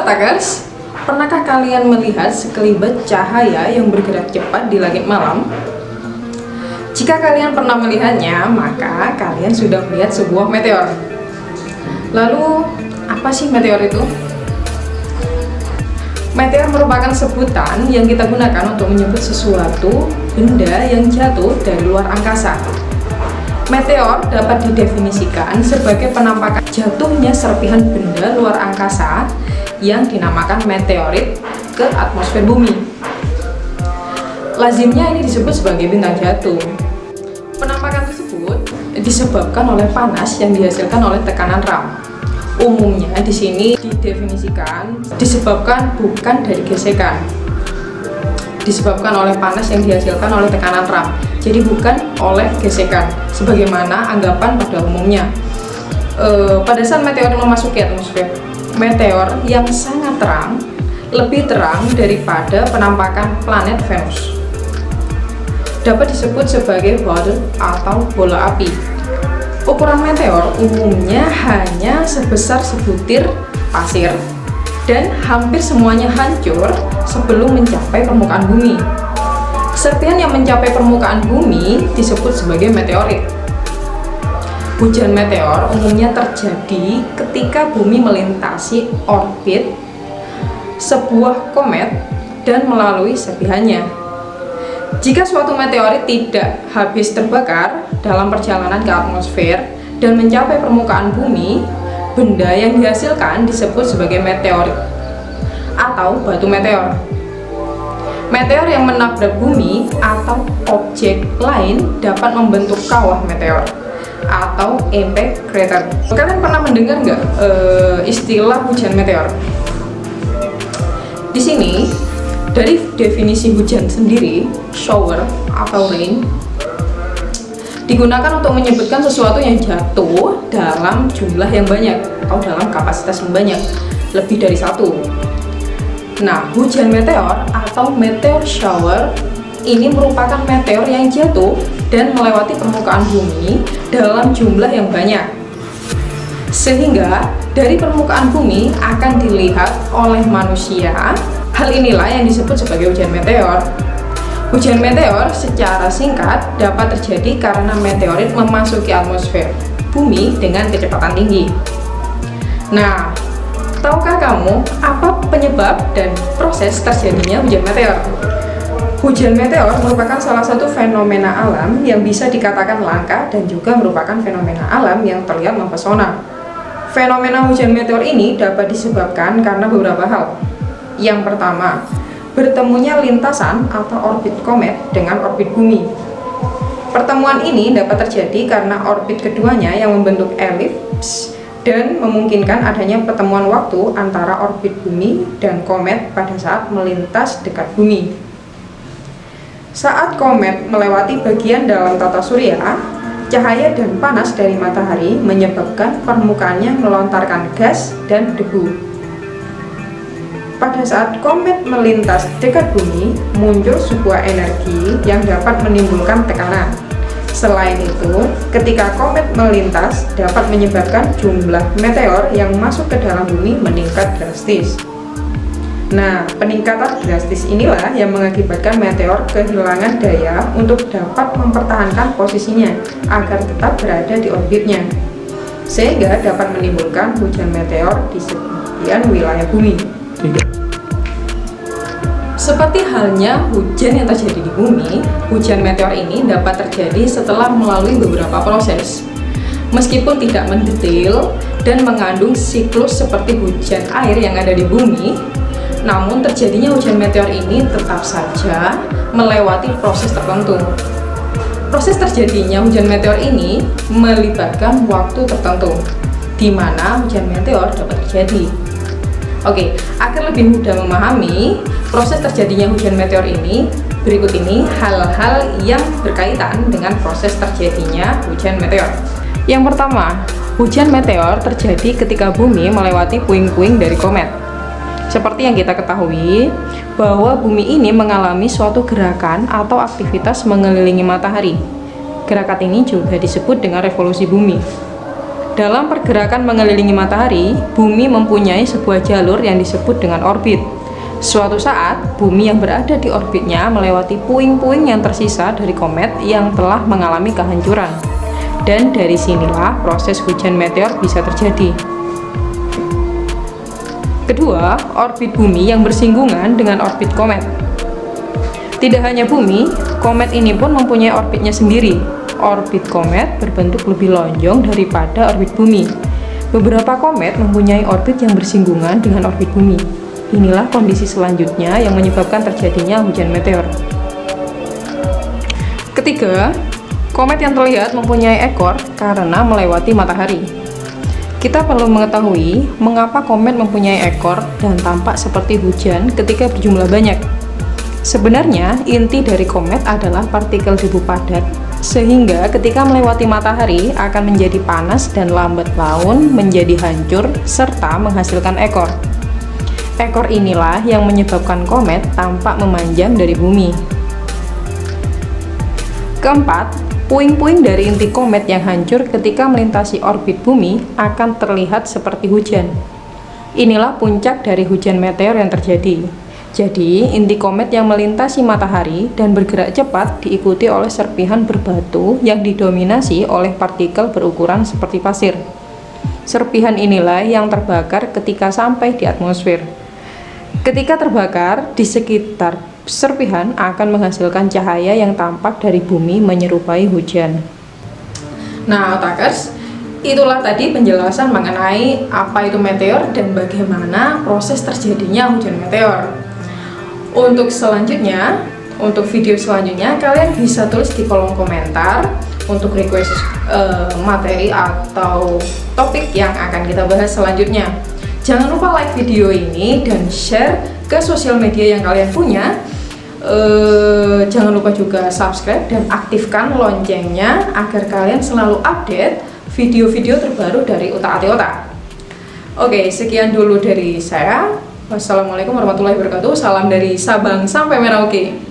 Attackers, pernahkah kalian melihat sekelibat cahaya yang bergerak cepat di langit malam? Jika kalian pernah melihatnya, maka kalian sudah melihat sebuah meteor. Lalu, apa sih meteor itu? Meteor merupakan sebutan yang kita gunakan untuk menyebut sesuatu benda yang jatuh dari luar angkasa. Meteor dapat didefinisikan sebagai penampakan jatuhnya serpihan benda luar angkasa yang dinamakan meteorit ke atmosfer bumi. Lazimnya ini disebut sebagai bintang jatuh. Penampakan tersebut disebabkan oleh panas yang dihasilkan oleh tekanan RAM. Umumnya di sini didefinisikan disebabkan bukan dari gesekan, disebabkan oleh panas yang dihasilkan oleh tekanan RAM, jadi bukan oleh gesekan sebagaimana anggapan pada umumnya. Pada saat meteor memasuki atmosfer, meteor yang sangat terang, lebih terang daripada penampakan planet Venus, dapat disebut sebagai ball atau bola api. Ukuran meteor umumnya hanya sebesar sebutir pasir dan hampir semuanya hancur sebelum mencapai permukaan bumi. Serpihan yang mencapai permukaan bumi disebut sebagai meteorit. Hujan meteor umumnya terjadi ketika bumi melintasi orbit sebuah komet dan melalui serpihannya. Jika suatu meteorit tidak habis terbakar dalam perjalanan ke atmosfer dan mencapai permukaan bumi, benda yang dihasilkan disebut sebagai meteorit atau batu meteor. Meteor yang menabrak bumi atau objek lain dapat membentuk kawah meteor atau impact crater. Kalian pernah mendengar nggak istilah hujan meteor? Di sini dari definisi hujan sendiri, shower atau rain digunakan untuk menyebutkan sesuatu yang jatuh dalam jumlah yang banyak atau dalam kapasitas yang banyak, lebih dari satu. Nah, hujan meteor atau meteor shower ini merupakan meteor yang jatuh dan melewati permukaan bumi dalam jumlah yang banyak, sehingga dari permukaan bumi akan dilihat oleh manusia. Hal inilah yang disebut sebagai hujan meteor. Hujan meteor secara singkat dapat terjadi karena meteorit memasuki atmosfer bumi dengan kecepatan tinggi. Nah, tahukah kamu apa penyebab dan proses terjadinya hujan meteor? Hujan meteor merupakan salah satu fenomena alam yang bisa dikatakan langka dan juga merupakan fenomena alam yang terlihat mempesona. Fenomena hujan meteor ini dapat disebabkan karena beberapa hal. Yang pertama, bertemunya lintasan atau orbit komet dengan orbit bumi. Pertemuan ini dapat terjadi karena orbit keduanya yang membentuk elips dan memungkinkan adanya pertemuan waktu antara orbit bumi dan komet pada saat melintas dekat bumi. Saat komet melewati bagian dalam tata surya, cahaya dan panas dari matahari menyebabkan permukaannya melontarkan gas dan debu. Pada saat komet melintas dekat bumi, muncul sebuah energi yang dapat menimbulkan tekanan. Selain itu, ketika komet melintas dapat menyebabkan jumlah meteor yang masuk ke dalam bumi meningkat drastis. Nah, peningkatan drastis inilah yang mengakibatkan meteor kehilangan daya untuk dapat mempertahankan posisinya agar tetap berada di orbitnya, sehingga dapat menimbulkan hujan meteor di sebagian wilayah bumi. Seperti halnya hujan yang terjadi di bumi, hujan meteor ini dapat terjadi setelah melalui beberapa proses. Meskipun tidak mendetail dan mengandung siklus seperti hujan air yang ada di bumi, namun terjadinya hujan meteor ini tetap saja melewati proses tertentu. Proses terjadinya hujan meteor ini melibatkan waktu tertentu, di mana hujan meteor dapat terjadi. Oke, agar lebih mudah memahami proses terjadinya hujan meteor ini, berikut ini hal-hal yang berkaitan dengan proses terjadinya hujan meteor. Yang pertama, hujan meteor terjadi ketika bumi melewati puing-puing dari komet. Seperti yang kita ketahui, bahwa bumi ini mengalami suatu gerakan atau aktivitas mengelilingi matahari. Gerakan ini juga disebut dengan revolusi bumi. Dalam pergerakan mengelilingi matahari, bumi mempunyai sebuah jalur yang disebut dengan orbit. Suatu saat, bumi yang berada di orbitnya melewati puing-puing yang tersisa dari komet yang telah mengalami kehancuran. Dan dari sinilah proses hujan meteor bisa terjadi. Kedua, orbit bumi yang bersinggungan dengan orbit komet. Tidak hanya bumi, komet ini pun mempunyai orbitnya sendiri. Orbit komet berbentuk lebih lonjong daripada orbit bumi. Beberapa komet mempunyai orbit yang bersinggungan dengan orbit bumi. Inilah kondisi selanjutnya yang menyebabkan terjadinya hujan meteor. Ketiga, komet yang terlihat mempunyai ekor karena melewati matahari. Kita perlu mengetahui mengapa komet mempunyai ekor dan tampak seperti hujan ketika berjumlah banyak. Sebenarnya, inti dari komet adalah partikel debu padat, sehingga ketika melewati matahari akan menjadi panas dan lambat laun menjadi hancur serta menghasilkan ekor. Ekor inilah yang menyebabkan komet tampak memanjang dari bumi. Keempat, puing-puing dari inti komet yang hancur ketika melintasi orbit bumi akan terlihat seperti hujan. Inilah puncak dari hujan meteor yang terjadi. Jadi, inti komet yang melintasi matahari dan bergerak cepat diikuti oleh serpihan berbatu yang didominasi oleh partikel berukuran seperti pasir. Serpihan inilah yang terbakar ketika sampai di atmosfer. Ketika terbakar, di sekitar serpihan akan menghasilkan cahaya yang tampak dari bumi menyerupai hujan. Nah, otakers, itulah tadi penjelasan mengenai apa itu meteor dan bagaimana proses terjadinya hujan meteor. Untuk selanjutnya, untuk video selanjutnya, kalian bisa tulis di kolom komentar untuk request materi atau topik yang akan kita bahas selanjutnya. Jangan lupa like video ini dan share ke sosial media yang kalian punya. Jangan lupa juga subscribe dan aktifkan loncengnya agar kalian selalu update video-video terbaru dari Otak-Atik Otak. Oke, sekian dulu dari saya. Wassalamualaikum warahmatullahi wabarakatuh. Salam dari Sabang sampai Merauke.